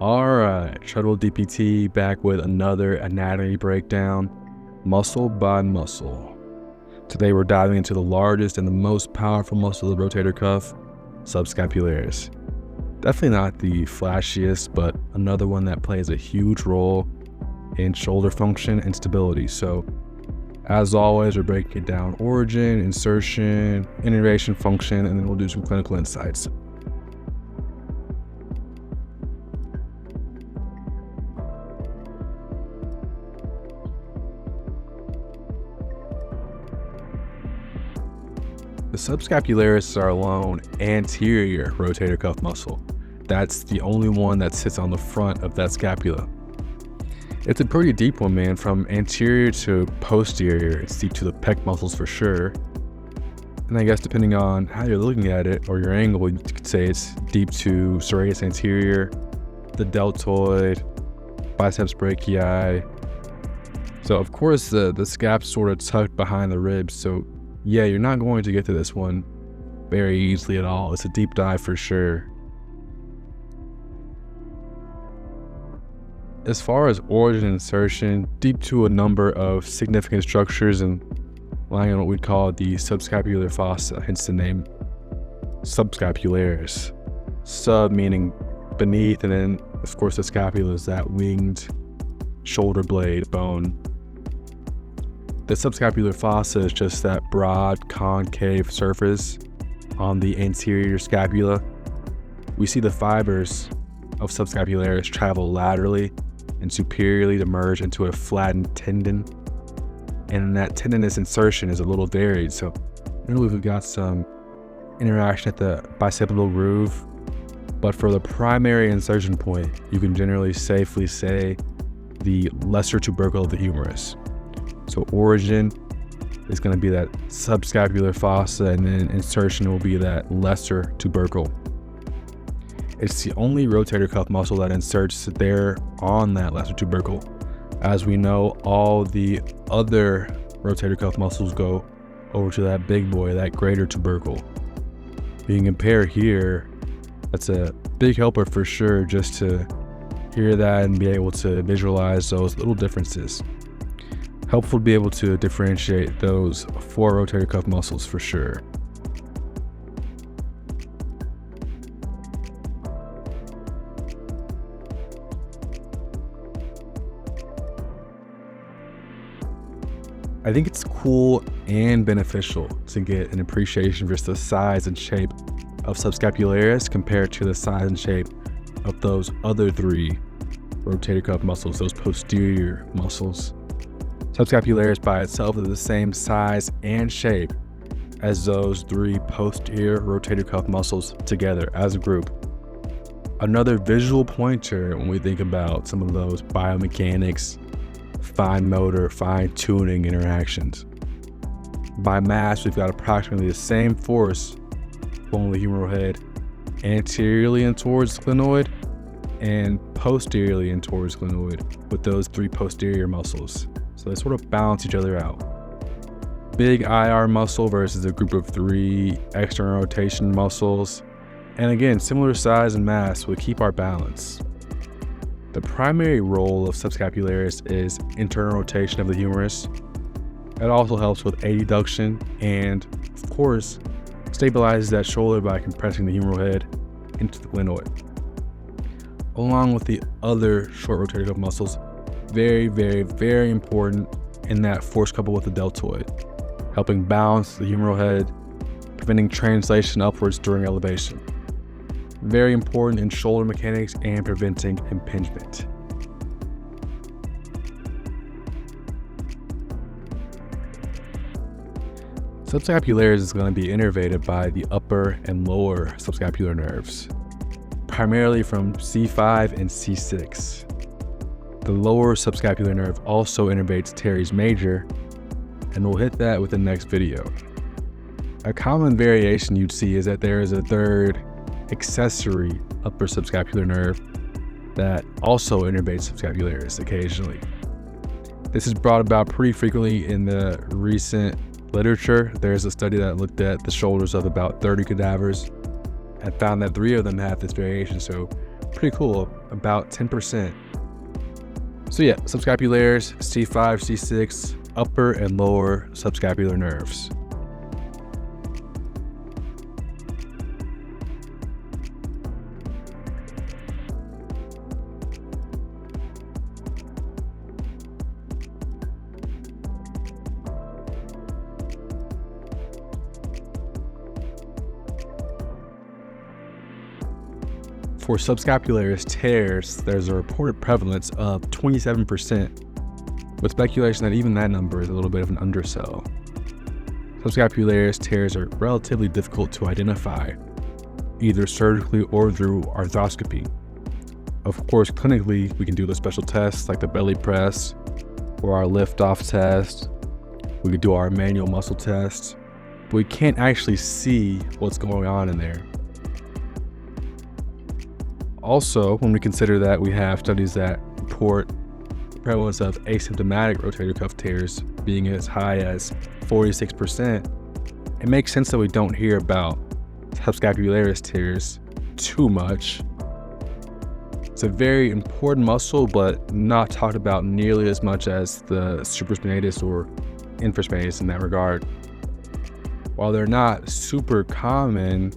Alright, Shuttle DPT back with another anatomy breakdown, muscle by muscle. Today we're diving into the largest and the most powerful muscle of the rotator cuff, subscapularis. Definitely not the flashiest, but another one that plays a huge role in shoulder function and stability. So, as always, we're breaking it down: origin, insertion, innervation, function, and then we'll do some clinical insights. The subscapularis is our lone anterior rotator cuff muscle. That's the only one that sits on the front of that scapula. It's a pretty deep one, man. From anterior to posterior, it's deep to the pec muscles for sure. And I guess depending on how you're looking at it or your angle, you could say it's deep to serratus anterior, the deltoid, biceps brachii. So of course the scap's sort of tucked behind the ribs, so yeah, you're not going to get to this one very easily at all. It's a deep dive for sure. As far as origin and insertion, deep to a number of significant structures and lying on what we'd call the subscapular fossa, hence the name Subscapularis. Sub meaning beneath, and then of course the scapula is that winged shoulder blade bone. The subscapular fossa is just that broad concave surface on the anterior scapula. We see the fibers of subscapularis travel laterally and superiorly to merge into a flattened tendon. And that tendinous insertion is a little varied. So really we've got some interaction at the bicipital groove, but for the primary insertion point, you can generally safely say the lesser tubercle of the humerus. So origin is going to be that subscapular fossa, and then insertion will be that lesser tubercle. It's the only rotator cuff muscle that inserts there on that lesser tubercle. As we know, all the other rotator cuff muscles go over to that big boy, that greater tubercle. Being compared here, that's a big helper for sure, just to hear that and be able to visualize those little differences. Helpful to be able to differentiate those four rotator cuff muscles for sure. I think it's cool and beneficial to get an appreciation for the size and shape of subscapularis compared to the size and shape of those other three rotator cuff muscles, those posterior muscles. Subscapularis by itself is the same size and shape as those three posterior rotator cuff muscles together as a group. Another visual pointer when we think about some of those biomechanics, fine motor, fine tuning interactions. By mass, we've got approximately the same force pulling the humeral head anteriorly in towards splenoid and posteriorly in towards splenoid with those three posterior muscles. So they sort of balance each other out. Big IR muscle versus a group of three external rotation muscles. And again, similar size and mass will keep our balance. The primary role of subscapularis is internal rotation of the humerus. It also helps with adduction and, of course, stabilizes that shoulder by compressing the humeral head into the glenoid. Along with the other short rotator cuff muscles, very, very, very important in that force couple with the deltoid, helping balance the humeral head, preventing translation upwards during elevation. Very important in shoulder mechanics and preventing impingement. Subscapularis is going to be innervated by the upper and lower subscapular nerves, primarily from C5 and C6. The lower subscapular nerve also innervates teres major, and we'll hit that with the next video. A common variation you'd see is that there is a third accessory upper subscapular nerve that also innervates subscapularis occasionally. This is brought about pretty frequently in the recent literature. There's a study that looked at the shoulders of about 30 cadavers and found that 3 of them have this variation. So Pretty cool, about 10%. So yeah, subscapularis, C5, C6, upper and lower subscapular nerves. For subscapularis tears, there's a reported prevalence of 27%, with speculation that even that number is a little bit of an undersell. Subscapularis tears are relatively difficult to identify, either surgically or through arthroscopy. Of course, clinically, we can do the special tests like the belly press or our lift-off test. We could do our manual muscle test, but we can't actually see what's going on in there. Also, when we consider that we have studies that report the prevalence of asymptomatic rotator cuff tears being as high as 46%, it makes sense that we don't hear about subscapularis tears too much. It's a very important muscle, but not talked about nearly as much as the supraspinatus or infraspinatus in that regard. While they're not super common,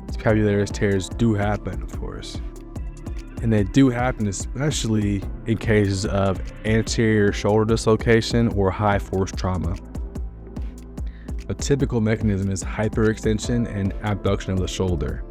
subscapularis tears do happen, of course. And they do happen especially in cases of anterior shoulder dislocation or high force trauma. A typical mechanism is hyperextension and abduction of the shoulder.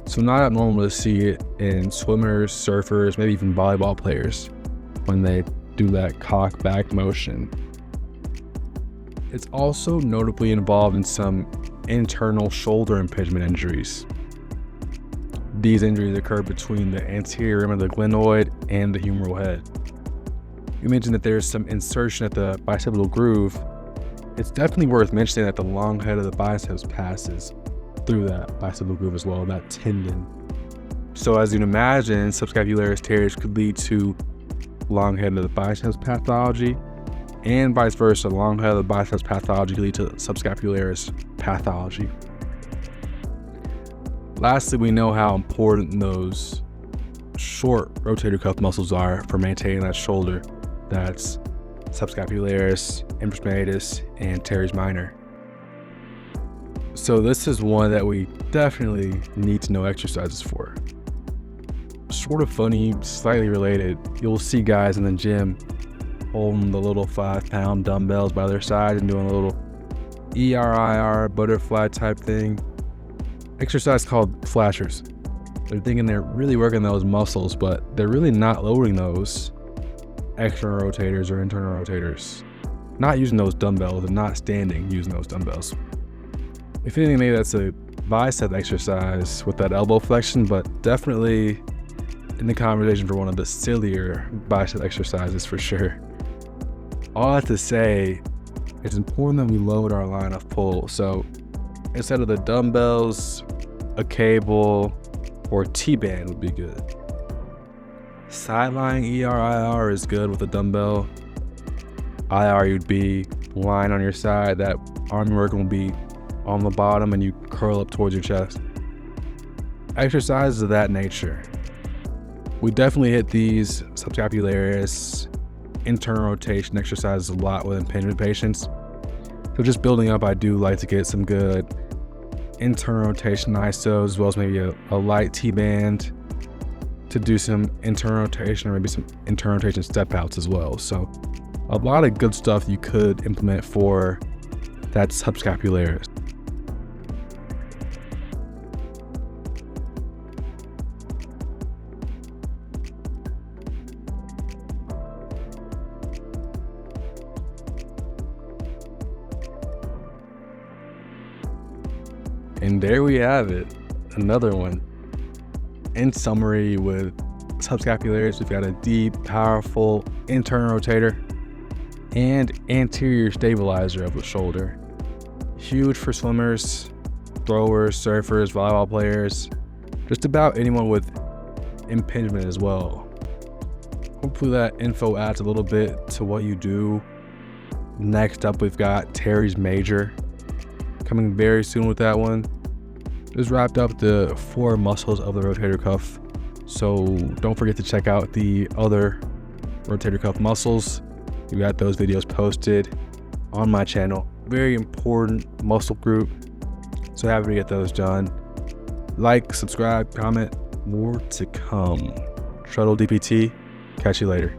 So not abnormal to see it in swimmers, surfers, maybe even volleyball players when they do that cock back motion. It's also notably involved in some internal shoulder impingement injuries. These injuries occur between the anterior rim of the glenoid and the humeral head. You mentioned that there's some insertion at the bicipital groove. It's definitely worth mentioning that the long head of the biceps passes through that bicipital groove as well, that tendon. So as you can imagine, subscapularis tears could lead to long head of the biceps pathology, and vice versa, long head of the biceps pathology could lead to subscapularis pathology. Lastly, we know how important those short rotator cuff muscles are for maintaining that shoulder. That's subscapularis, infraspinatus, and teres minor. So this is one that we definitely need to know exercises for. Sort of funny, slightly related, you'll see guys in the gym holding the little 5-pound dumbbells by their side and doing a little ERIR butterfly type thing. Exercise called flashers. They're thinking they're really working those muscles, but they're really not loading those external rotators or internal rotators. Not using those dumbbells and not standing using those dumbbells. If anything, maybe that's a bicep exercise with that elbow flexion, but definitely in the conversation for one of the sillier bicep exercises for sure. All I have to say, it's important that we load our line of pull. So instead of the dumbbells, a cable, or T-band would be good. Sideline ERIR is good with a dumbbell. IR, you'd be lying on your side. That arm you're working will be on the bottom and you curl up towards your chest. Exercises of that nature. We definitely hit these subscapularis internal rotation exercises a lot with impingement patients. So just building up, I do like to get some good internal rotation ISOs as well as maybe a light T-band to do some internal rotation or maybe some internal rotation step outs as well. So a lot of good stuff you could implement for that subscapularis. And there we have it, another one. In summary, with subscapularis, we've got a deep, powerful internal rotator and anterior stabilizer of the shoulder. Huge for swimmers, throwers, surfers, volleyball players, just about anyone with impingement as well. Hopefully that info adds a little bit to what you do. Next up, we've got teres major, coming very soon with that one. Just wrapped up the 4 muscles of the rotator cuff So don't forget to check out the other rotator cuff muscles. We got those videos posted on my channel. Very important muscle group. So happy to get those done. Like, subscribe, comment, more to come. Shuttle DPT. Catch you later.